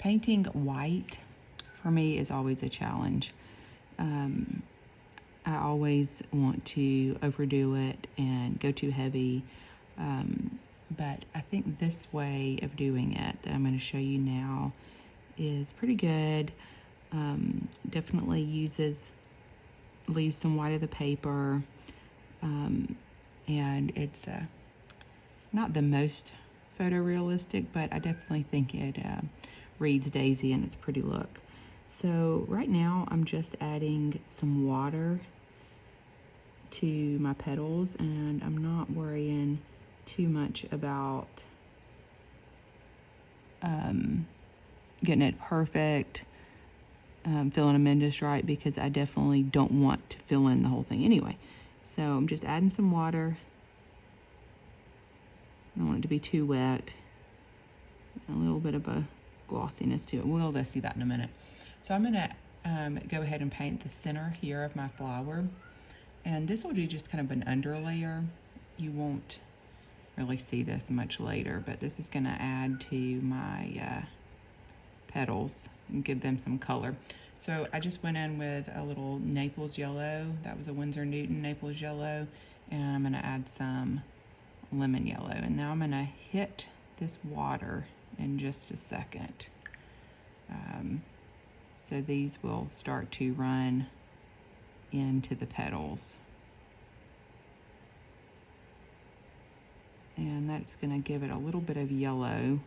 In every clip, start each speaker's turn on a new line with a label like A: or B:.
A: Painting white for me is always a challenge. I always want to overdo it and go too heavy. But I think this way of doing it that I'm going to show you now is pretty good. Definitely leaves some white of the paper. And it's not the most photorealistic, but I definitely think it reads Daisy and it's a pretty look. So right now I'm just adding some water to my petals, and I'm not worrying too much about getting it perfect, filling them in just right, because I definitely don't want to fill in the whole thing anyway. So I'm just adding some water. I don't want it to be too wet. A little bit of a glossiness to it. We'll see that in a minute. So I'm gonna go ahead and paint the center here of my flower. And this will be just kind of an under layer. You won't really see this much later, but this is gonna add to my petals and give them some color. So I just went in with a little Naples yellow. That was a Winsor Newton Naples yellow. And I'm gonna add some lemon yellow. And now I'm gonna hit this water in just a second. So these will start to run into the petals. And that's gonna give it a little bit of yellow.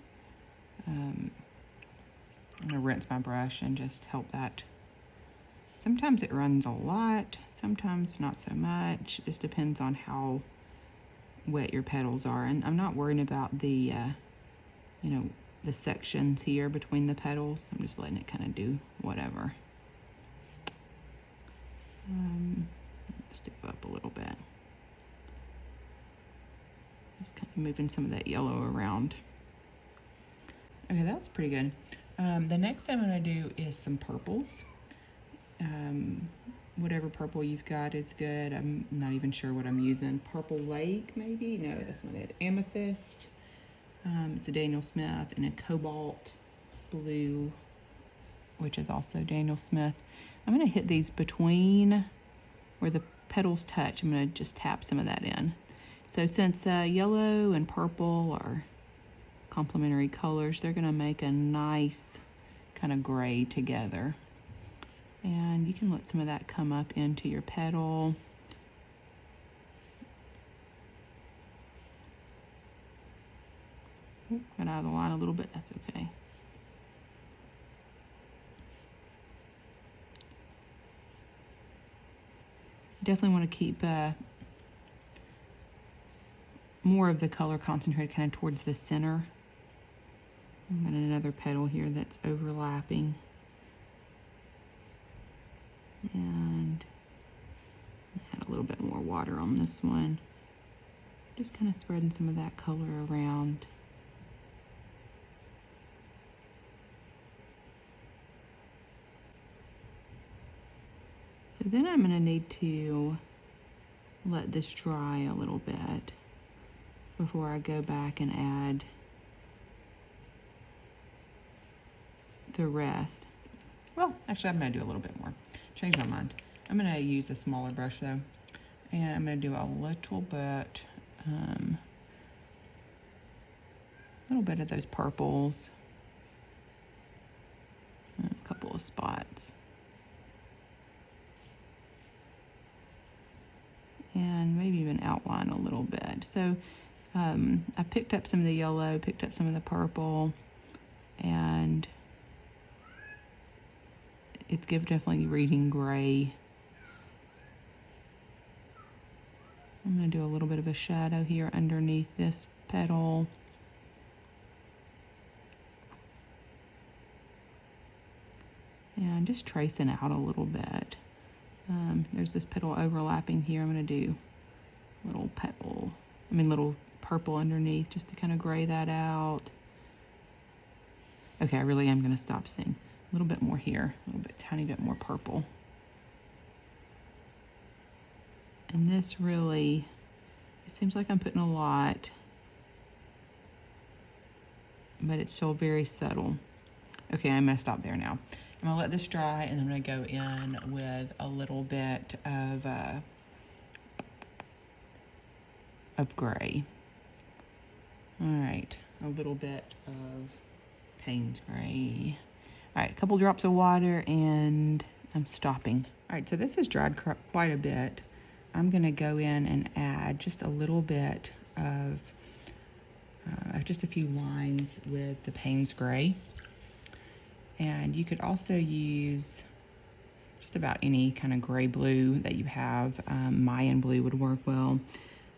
A: I'm gonna rinse my brush and just help that. Sometimes it runs a lot, sometimes not so much. It just depends on how wet your petals are. And I'm not worrying about the, the sections here between the petals. I'm just letting it kind of do whatever. Just go up a little bit. Just kind of moving some of that yellow around. Okay, that's pretty good. The next thing I'm gonna do is some purples. Whatever purple you've got is good. I'm not even sure what I'm using. Purple Lake, maybe? No, that's not it. Amethyst. It's a Daniel Smith, and a cobalt blue, which is also Daniel Smith. I'm gonna hit these between where the petals touch. I'm gonna just tap some of that in. So since yellow and purple are complementary colors, they're gonna make a nice kind of gray together. And you can let some of that come up into your petal. Got out of the line a little bit, that's okay. Definitely want to keep more of the color concentrated kind of towards the center. I've got another petal here that's overlapping. And add a little bit more water on this one. Just kind of spreading some of that color around. So then I'm gonna need to let this dry a little bit before I go back and add the rest. Well, actually I'm gonna do a little bit more. Change my mind. I'm gonna use a smaller brush though. And I'm gonna do a little bit of those purples. A couple of spots. And maybe even outline a little bit. So I picked up some of the yellow, picked up some of the purple, and it's definitely reading gray. I'm gonna do a little bit of a shadow here underneath this petal. And just tracing out a little bit. There's this petal overlapping here. I'm gonna do little purple underneath just to kind of gray that out. Okay, I really am gonna stop soon. A little bit more here, tiny bit more purple. And this really, it seems like I'm putting a lot, but it's still very subtle. Okay, I'm gonna stop there now. I'm gonna let this dry, and I'm gonna go in with a little bit of gray. All right, a little bit of Payne's gray. All right, a couple drops of water, and I'm stopping. All right, so this has dried quite a bit. I'm gonna go in and add just a little bit of, just a few lines with the Payne's gray. And you could also use just about any kind of gray blue that you have. Mayan blue would work well.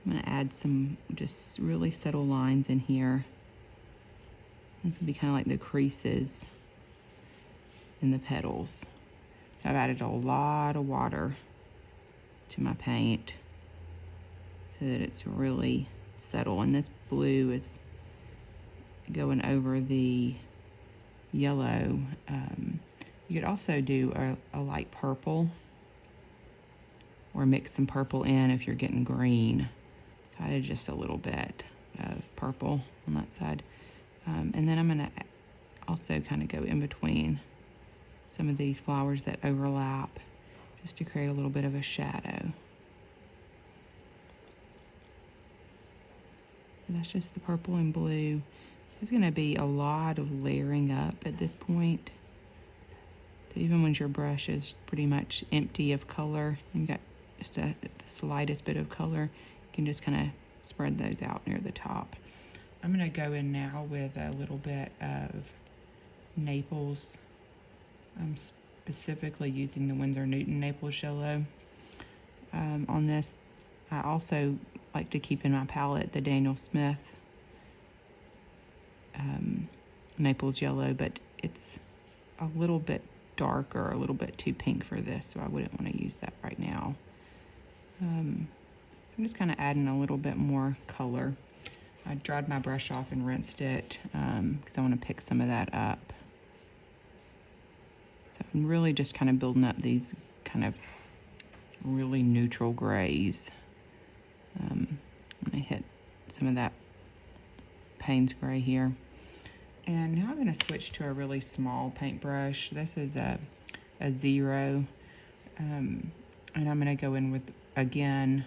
A: I'm gonna add some just really subtle lines in here. It could be kind of like the creases in the petals. So I've added a lot of water to my paint so that it's really subtle. And this blue is going over the yellow. You could also do a light purple, or mix some purple in if you're getting green. So I did just a little bit of purple on that side. And then I'm gonna also kind of go in between some of these flowers that overlap, just to create a little bit of a shadow. And that's just the purple and blue. There's gonna be a lot of layering up at this point. So even when your brush is pretty much empty of color, you've got just the slightest bit of color, you can just kind of spread those out near the top. I'm gonna go in now with a little bit of Naples. I'm specifically using the Winsor Newton Naples yellow on this. I also like to keep in my palette the Daniel Smith Naples yellow, but it's a little bit darker, a little bit too pink for this, so I wouldn't want to use that right now. I'm just kind of adding a little bit more color. I dried my brush off and rinsed it because I want to pick some of that up. So I'm really just kind of building up these kind of really neutral grays. I'm gonna hit some of that Payne's gray here. And now I'm gonna switch to a really small paintbrush. This is a 0. And I'm gonna go in with, again,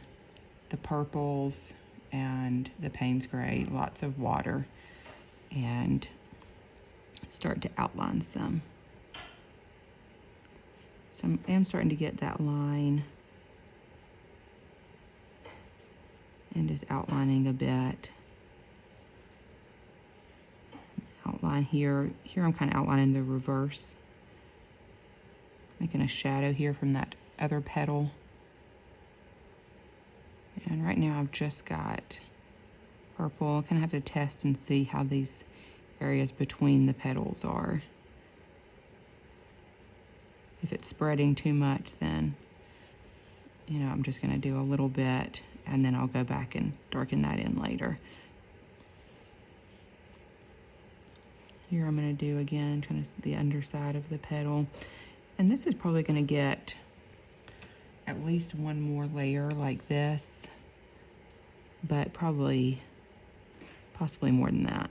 A: the purples and the Payne's gray, lots of water, and start to outline some. So I am starting to get that line and just outlining a bit. Outline here. Here I'm kind of outlining the reverse, making a shadow here from that other petal. And right now I've just got purple. I kind of have to test and see how these areas between the petals are. If it's spreading too much, then, you know, I'm just gonna do a little bit, and then I'll go back and darken that in later. Here I'm gonna do, again, kind of the underside of the petal. And this is probably gonna get at least one more layer like this, but possibly more than that.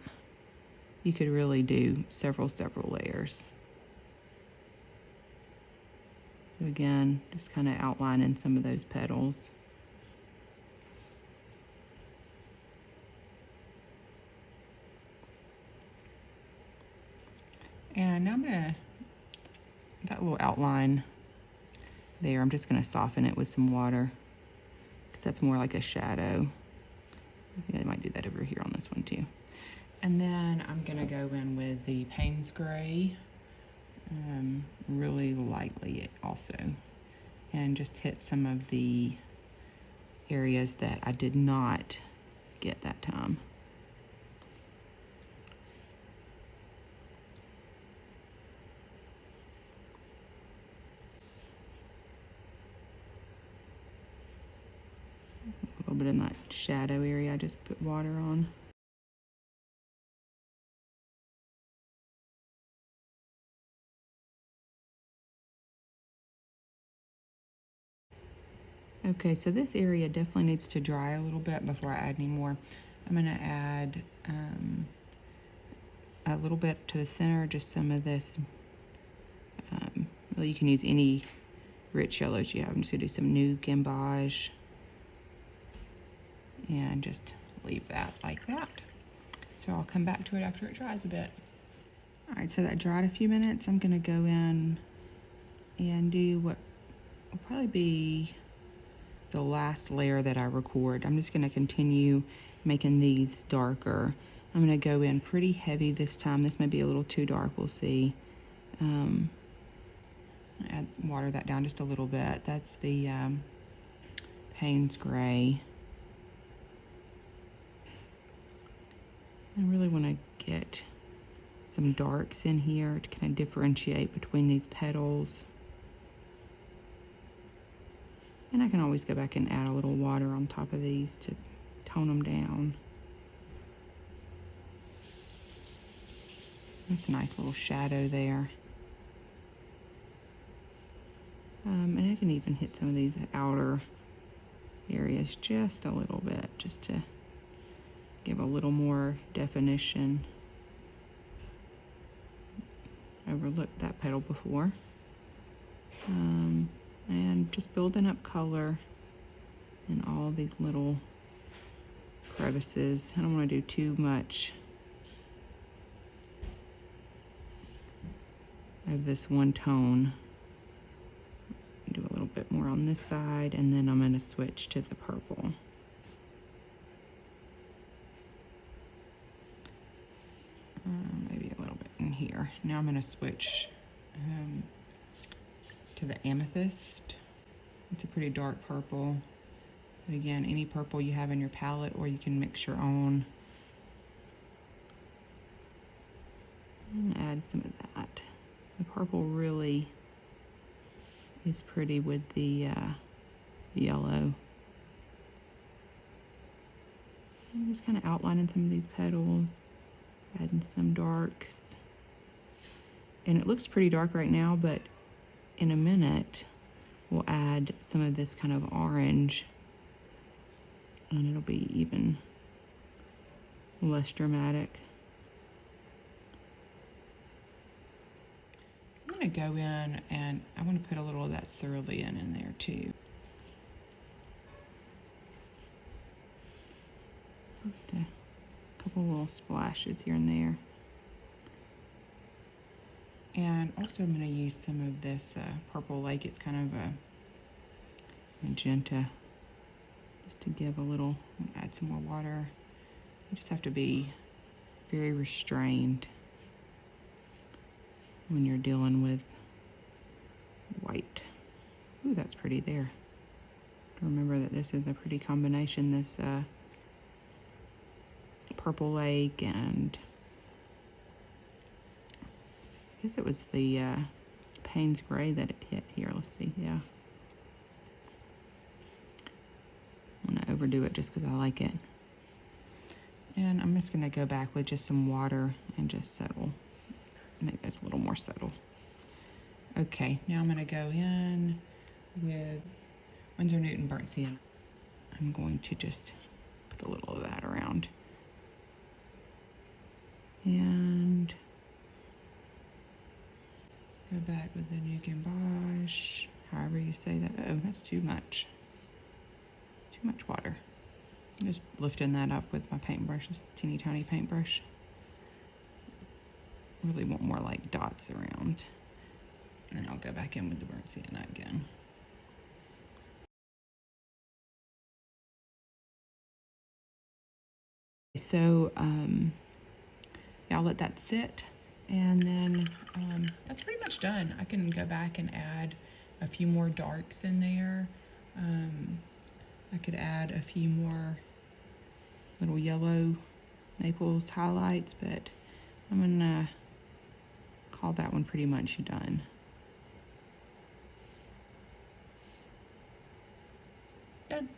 A: You could really do several layers. So again, just kind of outlining some of those petals. And now I'm gonna, that little outline there, I'm just gonna soften it with some water, because that's more like a shadow. I think I might do that over here on this one too. And then I'm gonna go in with the Payne's gray, really lightly also, and just hit some of the areas that I did not get that time. A little bit in that shadow area I just put water on. Okay, so this area definitely needs to dry a little bit before I add any more. I'm gonna add a little bit to the center, just some of this. Well, you can use any rich yellows you have. I'm just gonna do some new gamboge and just leave that like that. So I'll come back to it after it dries a bit. All right, so that dried a few minutes. I'm gonna go in and do what will probably be the last layer that I record. I'm just gonna continue making these darker. I'm gonna go in pretty heavy this time. This may be a little too dark, we'll see. Water that down just a little bit. That's the Payne's Gray. I really wanna get some darks in here to kind of differentiate between these petals. And I can always go back and add a little water on top of these to tone them down. That's a nice little shadow there. And I can even hit some of these outer areas just a little bit, just to give a little more definition. Overlooked that petal before. And just building up color in all these little crevices. I don't want to do too much of this one tone. Do a little bit more on this side, and then I'm going to switch to the purple. Maybe a little bit in here. Now I'm going to switch to the amethyst. It's a pretty dark purple. But again, any purple you have in your palette, or you can mix your own. I'm gonna add some of that. The purple really is pretty with the yellow. I'm just kind of outlining some of these petals, adding some darks. And it looks pretty dark right now, but in a minute, we'll add some of this kind of orange, and it'll be even less dramatic. I'm gonna go in and I want to put a little of that cerulean in there too. Just a couple little splashes here and there. And also I'm going to use some of this Purple Lake. It's kind of a magenta, just to give a little, add some more water. You just have to be very restrained when you're dealing with white. Ooh, that's pretty there. Remember that this is a pretty combination, this Purple Lake, and I guess it was the Payne's Gray that it hit here. Let's see, yeah. I'm gonna overdo it just because I like it. And I'm just gonna go back with just some water and just settle, make this a little more subtle. Okay, now I'm gonna go in with Winsor Newton Burnt Sienna. I'm going to just put a little of that around. And go back with the new gamboge, however you say that. Oh, that's too much. Too much water. I'm just lifting that up with my paintbrush, this teeny tiny paintbrush. Really want more like dots around. And I'll go back in with the burnt sienna again. So, yeah, I'll let that sit. And then that's pretty much done. I can go back and add a few more darks in there. I could add a few more little yellow Naples highlights, but I'm gonna call that one pretty much done. Done.